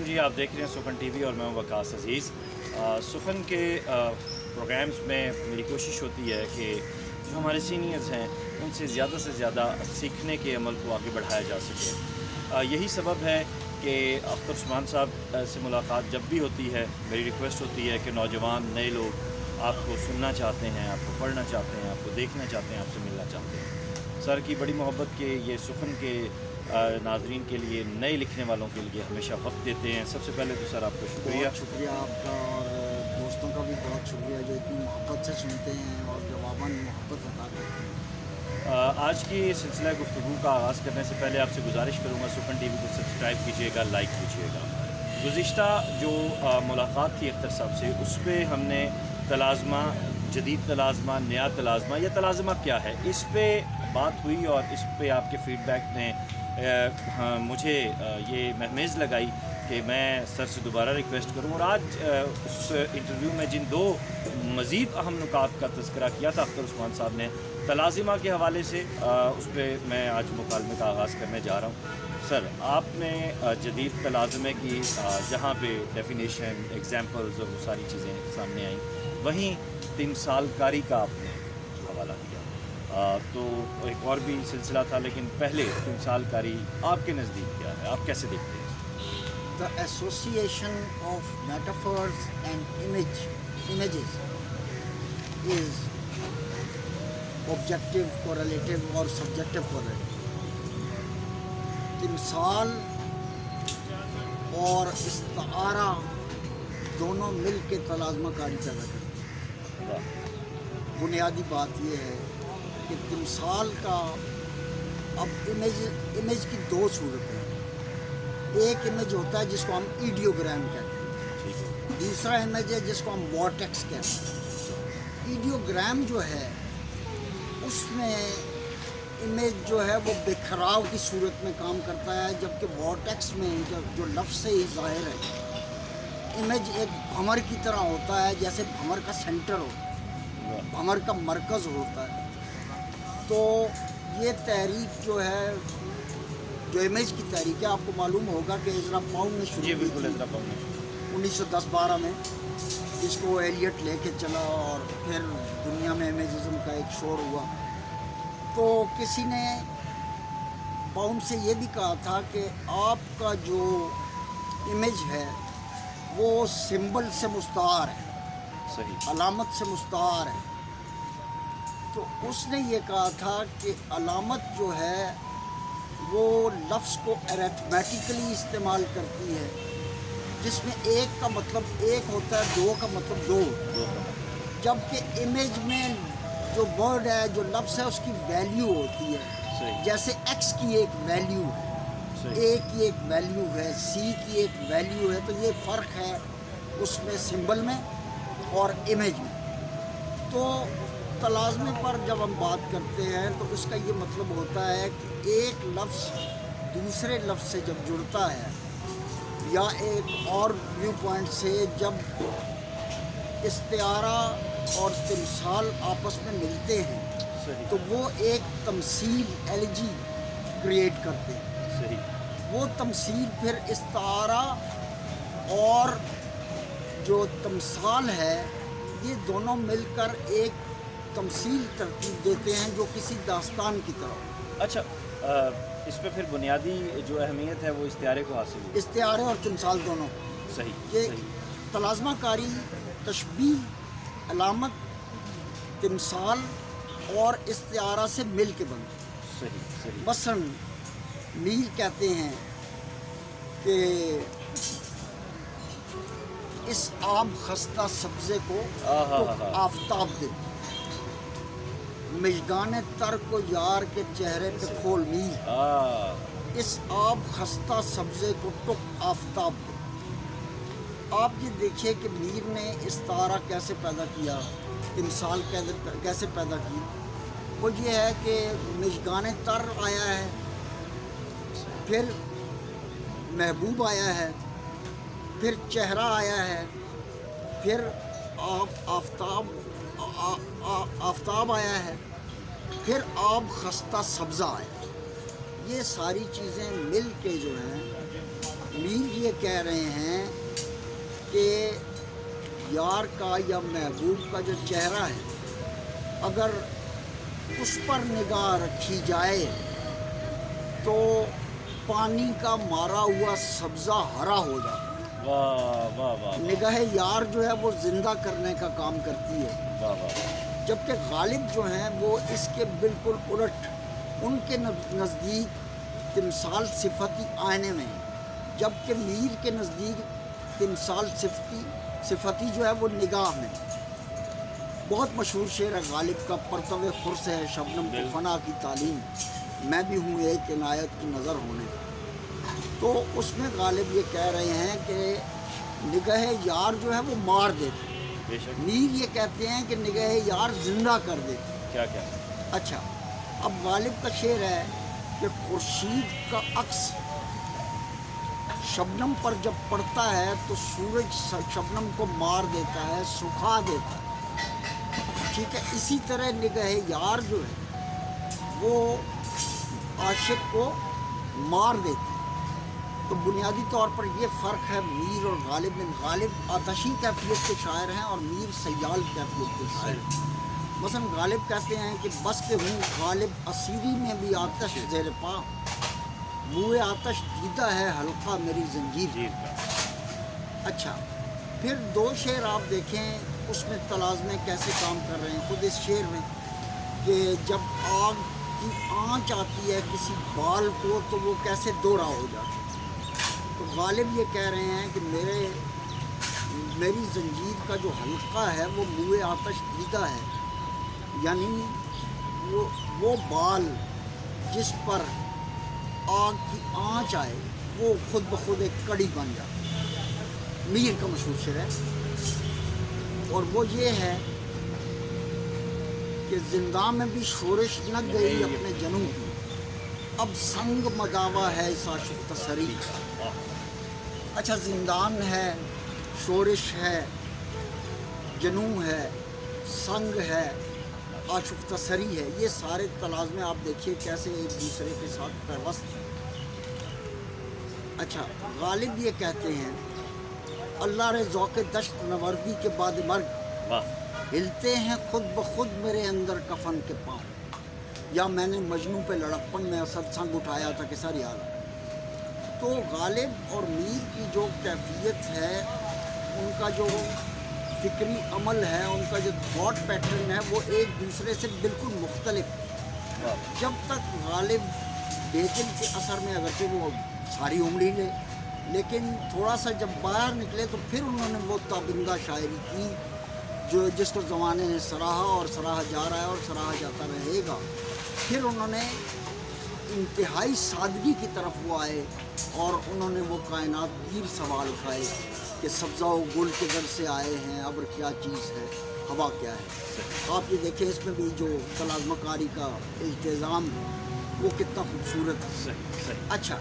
جی، آپ دیکھ رہے ہیں سخن ٹی وی اور میں ہوں وقاص عزیز۔ سخن کے پروگرامز میں میری کوشش ہوتی ہے کہ جو ہمارے سینئرز ہیں ان سے زیادہ سیکھنے کے عمل کو آگے بڑھایا جا سکے۔ یہی سبب ہے کہ اختر عثمان صاحب سے ملاقات جب بھی ہوتی ہے میری ریکویسٹ ہوتی ہے کہ نوجوان نئے لوگ آپ کو سننا چاہتے ہیں، آپ کو پڑھنا چاہتے ہیں، آپ کو دیکھنا چاہتے ہیں، آپ سے ملنا چاہتے ہیں۔ سر کی بڑی محبت کے یہ سخن کے ناظرین کے لیے، نئے لکھنے والوں کے لیے ہمیشہ وقت دیتے ہیں۔ سب سے پہلے تو سر آپ کو شکریہ۔ بہت شکریہ آپ کا، اور دوستوں کا بھی بہت شکریہ جو اتنی محبت سے سنتے ہیں اور جواباً محبت عطا کرتے ہیں۔ آج کی سلسلہ گفتگو کا آغاز کرنے سے پہلے آپ سے گزارش کروں گا سخن ٹی وی کو سبسکرائب کیجیے گا، لائک کیجیے گا۔ گزشتہ جو ملاقات تھی اختر صاحب سے، اس پہ ہم نے تلازمہ، جدید تلازمہ، نیا تلازمہ یا تلازمہ کیا ہے، اس پہ بات ہوئی، اور اس پہ آپ کے فیڈ بیک نے مجھے یہ مہمیز لگائی کہ میں سر سے دوبارہ ریکویسٹ کروں۔ اور آج اس انٹرویو میں جن دو مزید اہم نکات کا تذکرہ کیا تھا اختر عثمان صاحب نے تلازمہ کے حوالے سے، اس پہ میں آج مکالمے کا آغاز کرنے جا رہا ہوں۔ سر، آپ نے جدید تلازمے کی جہاں پہ ڈیفینیشن، ایگزامپلز اور وہ ساری چیزیں سامنے آئیں، وہیں تمثال کاری کا آپ نے حوالہ دیا، تو ایک اور بھی سلسلہ تھا، لیکن پہلے تمثال کاری آپ کے نزدیک کیا ہے، آپ کیسے دیکھتے ہیں؟ The association of metaphors and images is objective correlative اور subjective correlative۔ تمثال اور استعارہ دونوں مل کے تلازمہ کاری پیدا کرتے ہیں۔ بنیادی بات یہ ہے کہ تمثال کا اب امیج کی دو صورتیں ہیں۔ ایک امیج ہوتا ہے جس کو ہم ایڈیوگرام کہتے ہیں، دوسرا امیج ہے جس کو ہم وارٹیکس کہتے ہیں۔ ایڈیوگرام جو ہے اس میں امیج جو ہے وہ بکھراؤ کی صورت میں کام کرتا ہے، جبکہ وارٹیکس میں جو لفظ سے ہی ظاہر ہے، امیج ایک بھنور کی طرح ہوتا ہے، جیسے بھنور کا سینٹر ہوتا ہے، بھنور کا مرکز ہوتا ہے۔ تو یہ تحریک جو ہے، جو امیج کی تحریک ہے، آپ کو معلوم ہوگا کہ عزرا پاؤنڈ نے شروع کی تھی 1910-12 میں، جس کو ایلیٹ لے کے چلا، اور پھر دنیا میں امیجزم کا ایک شور ہوا۔ تو کسی نے پاؤنڈ سے یہ بھی کہا تھا کہ آپ کا جو امیج ہے وہ سمبل سے مستعار ہے، صحیح، علامت سے مستعار ہے۔ تو اس نے یہ کہا تھا کہ علامت جو ہے وہ لفظ کو اریتھمیٹیکلی استعمال کرتی ہے، جس میں ایک کا مطلب ایک ہوتا ہے، دو کا مطلب دو ہوتا ہے، جبکہ امیج میں جو ورڈ ہے، جو لفظ ہے، اس کی ویلیو ہوتی ہے۔ جیسے ایکس کی ایک ویلیو ہے، اے کی ایک ویلیو ہے، سی کی ایک ویلیو ہے۔ تو یہ فرق ہے اس میں سمبل میں اور امیج میں۔ تو تلازمے پر جب ہم بات کرتے ہیں تو اس کا یہ مطلب ہوتا ہے کہ ایک لفظ دوسرے لفظ سے جب جڑتا ہے، یا ایک اور ویو پوائنٹ سے جب استعارہ اور تمثال آپس میں ملتے ہیں، تو وہ ایک تمثیل ایلجی کریٹ کرتے ہیں۔ صحیح، وہ تمثیل پھر استعارہ اور جو تمثال ہے، یہ دونوں مل کر ایک تمثیل ترتیب دیتے ہیں جو کسی داستان کی طرح۔ اچھا، اس پہ پھر بنیادی جو اہمیت ہے وہ استعارے کو حاصل ہوئی۔ استعارے اور تمثال دونوں، صحیح، یہ صحیح، تلازمہ کاری تشبیہ، علامت، تمثال اور استعارہ سے مل کے بنتی ہے۔ صحیح، صحیح، مثلاً میر کہتے ہیں کہ اس آب خستہ سبزے کو تو آفتاب دے، مژگان تر کو یار کے چہرے پہ کھول میر، اس آب خستہ سبزے کو ٹک آفتاب دے۔ آپ یہ دیکھیے کہ میر نے استعارہ کیسے پیدا کیا، تمثال کیسے پیدا کی۔ وہ یہ ہے کہ مژگان تر آیا ہے، پھر محبوب آیا ہے، پھر چہرہ آیا ہے، پھر آفتاب آیا ہے، پھر آب خستہ سبزہ آیا ہے۔ یہ ساری چیزیں مل کے جو ہیں میر یہ کہہ رہے ہیں کہ یار کا یا محبوب کا جو چہرہ ہے اگر اس پر نگاہ رکھی جائے تو پانی کا مارا ہوا سبزہ ہرا ہو جاتا. واہ واہ واہ نگاہ یار جو ہے وہ زندہ کرنے کا کام کرتی ہے، واہ واہ. جبکہ غالب جو ہیں وہ اس کے بالکل الٹ، ان کے نزدیک تمثال صفتی آئینے میں ہے، جبکہ میر کے نزدیک تمثال صفتی جو ہے وہ نگاہ میں. بہت مشہور شعر ہے غالب کا، پرتو خرس ہے شبنم کو فنا کی تعلیم، میں بھی ہوں ایک عنایت کی نظر ہونے. تو اس میں غالب یہ کہہ رہے ہیں کہ نگاہ یار جو ہے وہ مار دیتے، بے شک. میر یہ کہتے ہیں کہ نگاہ یار زندہ کر دیتے. کیا کیا. اچھا، اب غالب کا شعر ہے کہ خورشید کا عکس شبنم پر جب پڑتا ہے تو سورج شبنم کو مار دیتا ہے، سکھا دیتا ہے. ٹھیک ہے، اسی طرح نگاہ یار جو ہے وہ عاشق کو مار دیتی ہے. تو بنیادی طور پر یہ فرق ہے میر اور غالب میں. غالب آتشی کیفیت کے شاعر ہیں اور میر سیال کیفیت کے شاعر ہیں. مثلا غالب کہتے ہیں کہ بس کے ہوں غالب اسیری میں بھی آتش زیر پا، بوئے آتش دیدہ ہے حلقہ میری زنجیر. اچھا، پھر دو شعر آپ دیکھیں اس میں تلازمے کیسے کام کر رہے ہیں. خود اس شعر میں کہ جب آگ کی آنچ آتی ہے کسی بال کو تو وہ کیسے دوہرا ہو جاتا ہے. تو غالب یہ کہہ رہے ہیں کہ میری زنجیر کا جو حلقہ ہے وہ بوئے آتش دیدہ ہے، یعنی وہ بال جس پر آگ کی آنچ آئے وہ خود بخود ایک کڑی بن جاتا ہے. میر کا مشہور شعر ہے، اور وہ یہ ہے کہ زندہ میں بھی شورش نہ گئی اپنے جنوں کی، اب سنگ مداوا ہے اس آشفتہ سری. اچھا، زندان ہے، شورش ہے، جنوں ہے، سنگ ہے، آشفتہ سری ہے، یہ سارے تلازمے آپ دیکھیے کیسے ایک دوسرے کے ساتھ پیوست ہیں. اچھا، غالب یہ کہتے ہیں اللہ رے ذوق دشت نوردی کے بعد مرگ ہلتے ہیں خود بخود میرے اندر کفن کے پاؤں، یا میں نے مجنوں پہ لڑکپن میں اسد سنگ اٹھایا تھا کہ سر یاد. تو غالب اور میر کی جو کیفیت ہے، ان کا جو فکری عمل ہے، ان کا جو تھاٹ پیٹرن ہے، وہ ایک دوسرے سے بالکل مختلف ہے. جب تک غالب بیدل کے اثر میں اگرچہ وہ ساری عمر ہی رہے، لیکن تھوڑا سا جب باہر نکلے تو پھر انہوں نے وہ تابندہ شاعری کی جس کو زمانے نے سراہا اور سراہا جا رہا ہے اور سراہا جاتا رہے گا. پھر انہوں نے انتہائی سادگی کی طرف وہ آئے اور انہوں نے وہ کائنات گیر سوال اٹھائے کہ سبزہ و گل کدھر سے آئے ہیں، ابر کیا چیز ہے، ہوا کیا ہے. آپ یہ دیکھیں اس میں بھی جو تلازمہ کاری کا التزام ہے وہ کتنا خوبصورت ہے. اچھا،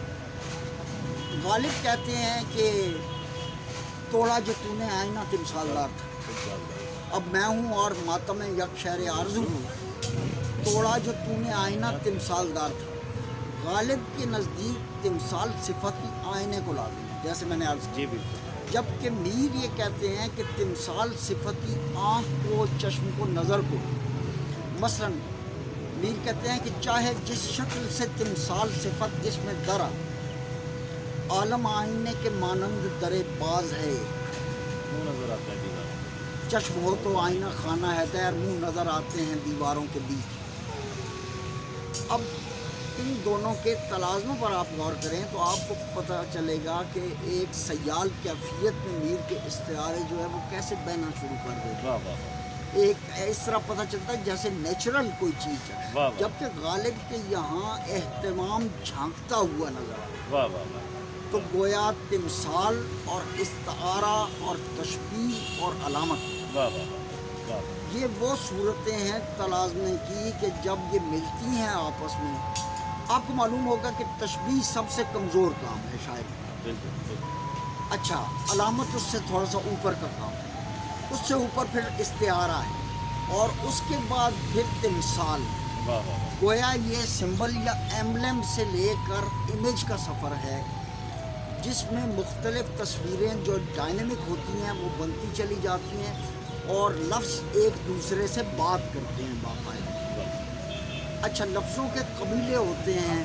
غالب کہتے ہیں کہ توڑا جو تو نے آئینہ تمثال دار تھا، اب میں ہوں اور ماتم یک شہر آرزو ہوں. توڑا جو تو نے آئینہ تمثال دار تھا، غالب کے نزدیک تمثال صفتی آئینے کو لا دیں، جیسے میں نے عرض کیا. جبکہ میر یہ کہتے ہیں کہ تمثال صفتی آنکھ کو، چشم کو، نظر کو. مثلا میر کہتے ہیں کہ چاہے جس شکل سے تمثال صفت اس میں درا، عالم آئینے کے مانند درے باز ہے. منہ نظر آتا ہے دیوار، چشم ہو تو آئینہ خانہ ہے دیر، منہ نظر آتے ہیں دیواروں کے بیچ. اب ان دونوں کے تلازموں پر آپ غور کریں تو آپ کو پتہ چلے گا کہ ایک سیال کیفیت میں میر کے استعارے جو ہے وہ کیسے بہنا شروع کر دیتے. ایک اس طرح پتہ چلتا ہے جیسے نیچرل کوئی چیز ہے، جبکہ غالب کے یہاں اہتمام جھانکتا ہوا نظر آتا. تو گویا تمثال اور استعارہ اور تشبیہ اور علامت، یہ وہ صورتیں ہیں تلازمے کی کہ جب یہ ملتی ہیں آپس میں، آپ کو معلوم ہوگا کہ تشبیہ سب سے کمزور کام ہے شاعری. اچھا، علامت اس سے تھوڑا سا اوپر کا کام ہے، اس سے اوپر پھر استعارہ ہے، اور اس کے بعد پھر تمثال. گویا یہ سمبل یا ایمبلم سے لے کر امیج کا سفر ہے. جس میں مختلف تصویریں جو ڈائنامک ہوتی ہیں وہ بنتی چلی جاتی ہیں اور لفظ ایک دوسرے سے بات کرتے ہیں باقاعدہ. اچھا لفظوں کے قبیلے ہوتے ہیں,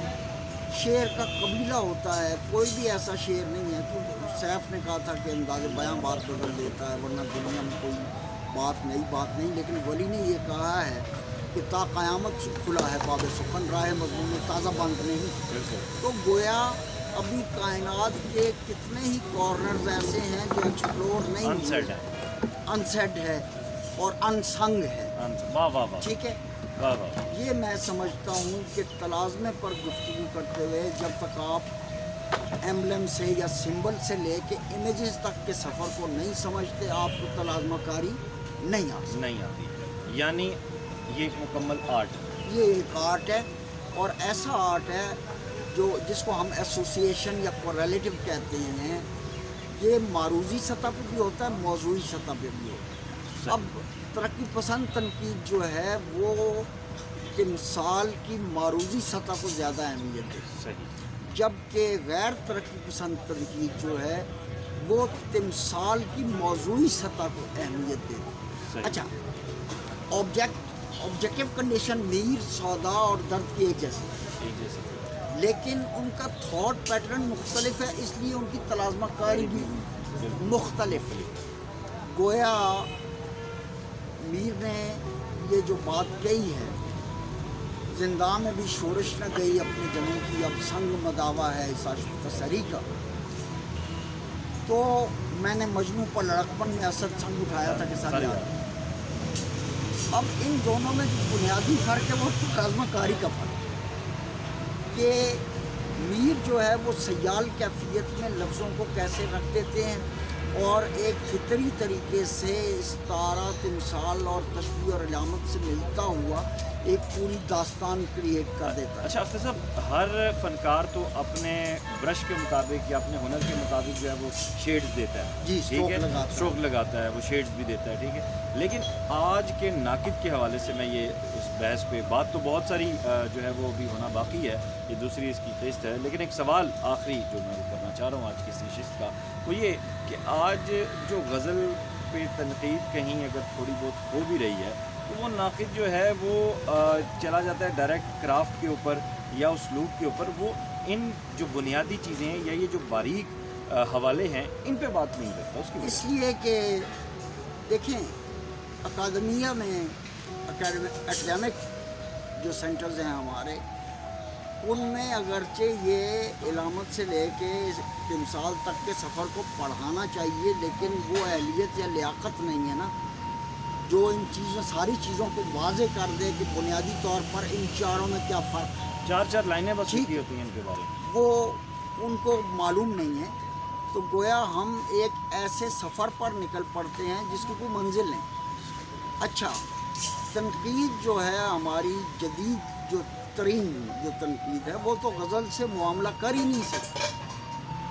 شعر کا قبیلہ ہوتا ہے, کوئی بھی ایسا شعر نہیں ہے. تو سیف نے کہا تھا کہ انداز بیاں بات بدل دیتا ہے ورنہ دنیا میں کوئی بات نہیں, لیکن ولی نے یہ کہا ہے کہ تا قیامت کھلا ہے باب سخن, راہ مضمون میں تازہ بند نہیں. تو گویا ابھی کائنات کے کتنے ہی کارنرز ایسے ہیں جو ایکسپلور نہیں ہوئے, انسیڈ ہے اور انسنگ ہے. واہ واہ واہ, ٹھیک ہے, واہ واہ. یہ میں سمجھتا ہوں کہ تلازمے پر گفتگو کرتے ہوئے جب تک آپ ایمبلم سے یا سمبل سے لے کے امیجز تک کے سفر کو نہیں سمجھتے آپ کو تلازمہ کاری نہیں آتی. یعنی یہ ایک مکمل آرٹ ہے. یہ ایک آرٹ ہے اور ایسا آرٹ ہے جو جس کو ہم ایسوسیشن یا کوریلیٹو کہتے ہیں. یہ معروضی سطح پہ بھی ہوتا ہے, موضوعی سطح پہ بھی ہوتا ہے. اب ترقی پسند تنقید جو ہے وہ تمثال کی معروضی سطح کو زیادہ اہمیت ہے, جبکہ غیر ترقی پسند تنقید جو ہے وہ تمثال کی موضوعی سطح کو اہمیت دیتی ہے. اچھا آبجیکٹیو کنڈیشن میر, سودا اور درد کی ایک جیسی, لیکن ان کا تھاٹ پیٹرن مختلف ہے, اس لیے ان کی تلازمہ کاری بھی مختلف ہے. گویا میر نے یہ جو بات کہی ہے, زندہ میں بھی شورش نہ گئی اپنے جنوں کی, اب سنگ مداوا ہے اس عاشق تسری کا. تو میں نے مجنوں پر لڑکپن میں اسد سنگ اٹھایا تھا کہ سر یاد. اب ان دونوں میں جو بنیادی فرق ہے وہ تلازمہ کاری کا فرق کہ میر جو ہے وہ سیال کیفیت میں لفظوں کو کیسے رکھ دیتے ہیں اور ایک فطری طریقے سے استعارہ, تمثال اور تشبیہ اور علامت سے ملتا ہوا ایک پوری داستان کریٹ کر دیتا ہے. اچھا اختر صاحب, ہر فنکار تو اپنے برش کے مطابق یا اپنے ہنر کے مطابق جو ہے وہ شیڈز دیتا ہے. جی, اسٹروک لگاتا ہے, وہ شیڈز بھی دیتا ہے. ٹھیک ہے, لیکن آج کے ناقد کے حوالے سے میں یہ اس بحث پہ بات تو بہت ساری جو ہے وہ بھی ہونا باقی ہے, یہ دوسری اس کی قسط ہے, لیکن ایک سوال آخری جو میں کرنا چاہ رہا ہوں آج کی اس نشست کا وہ یہ کہ آج جو غزل پہ تنقید کہیں اگر تھوڑی بہت ہو بھی رہی ہے تو وہ ناقد جو ہے وہ چلا جاتا ہے ڈائریکٹ کرافٹ کے اوپر یا اسلوب کے اوپر, وہ ان جو بنیادی چیزیں ہیں یا یہ جو باریک حوالے ہیں ان پہ بات نہیں کرتا. اس لیے کہ دیکھیں اکادمیہ میں اکیڈمک جو سینٹرز ہیں ہمارے, ان میں اگرچہ یہ علامت سے لے کے تمثال تک کے سفر کو پڑھانا چاہیے, لیکن وہ اہلیت یا لیاقت نہیں ہے نا جو ان چیزوں ساری چیزوں کو واضح کر دے کہ بنیادی طور پر ان چاروں میں کیا فرق ہے. 4 لائنیں بس کی ہوتی ہیں ان کے بارے میں, وہ ان کو معلوم نہیں ہے. تو گویا ہم ایک ایسے سفر پر نکل پڑتے ہیں جس کی کوئی منزل نہیں. اچھا تنقید جو ہے ہماری جدید جو ترین جو تنقید ہے وہ تو غزل سے معاملہ کر ہی نہیں سکتی,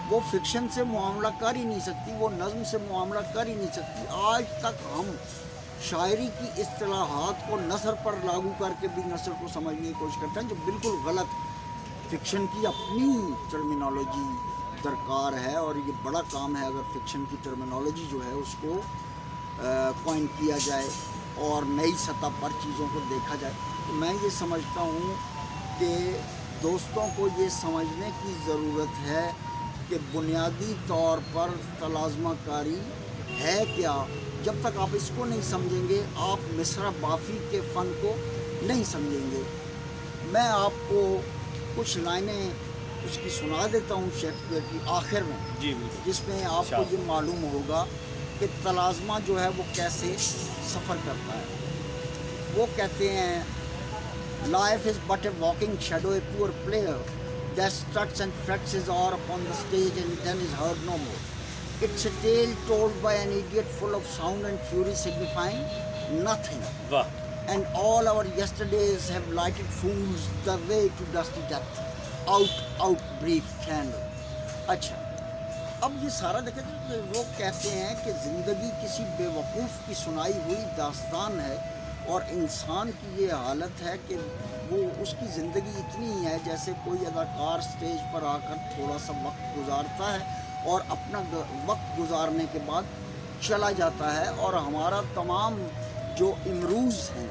وہ فکشن سے معاملہ کر ہی نہیں سکتی, وہ نظم سے معاملہ کر ہی نہیں سکتی. آج تک ہم شاعری کی اصطلاحات کو نثر پر لاگو کر کے بھی نثر کو سمجھنے کی کوشش کرتے ہیں جو بالکل غلط ہے. فکشن کی اپنی ٹرمینالوجی درکار ہے اور یہ بڑا کام ہے اگر فکشن کی ٹرمینالوجی جو ہے اس کو کوائن کیا جائے اور نئی سطح پر چیزوں کو دیکھا جائے. تو میں یہ سمجھتا ہوں کہ دوستوں کو یہ سمجھنے کی ضرورت ہے کہ بنیادی طور پر تلازمہ کاری ہے کیا. جب تک آپ اس کو نہیں سمجھیں گے آپ مصرع بافی کے فن کو نہیں سمجھیں گے. میں آپ کو کچھ لائنیں اس کی سنا دیتا ہوں شیکسپیئر کی آخر میں, جی بالکل, جس میں آپ کو یہ معلوم ہوگا کہ تلازمہ جو ہے وہ کیسے سفر کرتا ہے. وہ کہتے ہیں Life is but a walking shadow, a poor player that struts and frets his hour upon the stage and then is heard no more. It's a tale told by an idiot full of sound and fury signifying nothing. واہ, And all our yesterdays have lighted fools the way to dusty death. Out, brief candle. اچھا, اب یہ سارا دیکھیں وہ کہتے ہیں کہ زندگی کسی بے وقوف کی سنائی ہوئی داستان ہے اور انسان کی یہ حالت ہے کہ وہ اس کی زندگی اتنی ہی ہے جیسے کوئی اداکار سٹیج پر آ کر تھوڑا سا وقت گزارتا ہے اور اپنا وقت گزارنے کے بعد چلا جاتا ہے. اور ہمارا تمام جو امروز ہیں،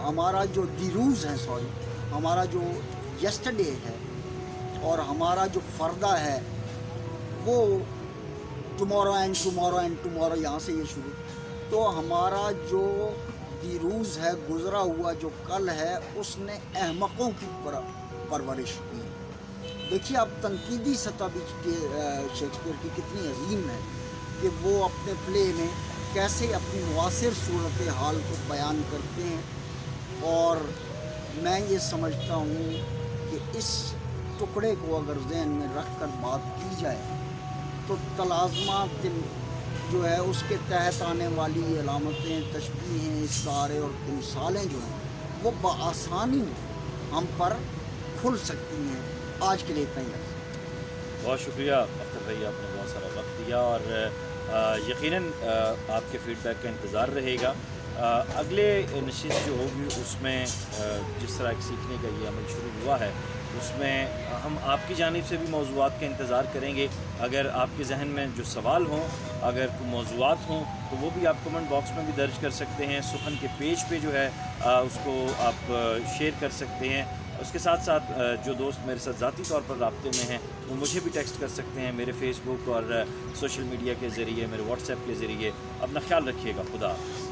ہمارا جو دیروز ہے، ہمارا جو یسٹرڈے ہے اور ہمارا جو فردہ ہے، وہ tomorrow and tomorrow and tomorrow, یہاں سے یہ شروع. تو ہمارا جو دیروز ہے، گزرا ہوا جو کل ہے، اس نے احمقوں کی پرورش کی. دیکھیے اب تنقیدی سطح بھی شیکسپیئر کی کتنی عظیم ہے کہ وہ اپنے پلے میں کیسے اپنی معاصر صورتحال کو بیان کرتے ہیں. اور میں یہ سمجھتا ہوں کہ اس ٹکڑے کو اگر ذہن میں رکھ کر بات کی جائے تو تلازمات جو ہے اس کے تحت آنے والی علامتیں، تشبیہیں، استعارے اور تمثالیں جو ہیں وہ بآسانی ہم پر کھل سکتی ہیں. آج کے لیے اتنا ہی ہے. بہت شکریہ اختر بھائی، آپ نے بہت سارا وقت دیا اور یقیناً آپ کے فیڈ بیک کا انتظار رہے گا. اگلے نشست جو ہوگی اس میں جس طرح ایک سیکھنے کا یہ عمل شروع ہوا ہے، اس میں ہم آپ کی جانب سے بھی موضوعات کا انتظار کریں گے. اگر آپ کے ذہن میں جو سوال ہوں، اگر کوئی موضوعات ہوں تو وہ بھی آپ کمنٹ باکس میں بھی درج کر سکتے ہیں. سخن کے پیج پہ جو ہے اس کو آپ شیئر کر سکتے ہیں. اس کے ساتھ ساتھ جو دوست میرے ساتھ ذاتی طور پر رابطے میں ہیں وہ مجھے بھی ٹیکسٹ کر سکتے ہیں میرے فیس بک اور سوشل میڈیا کے ذریعے، میرے واٹس ایپ کے ذریعے. اپنا خیال رکھیے گا. خدا حافظ.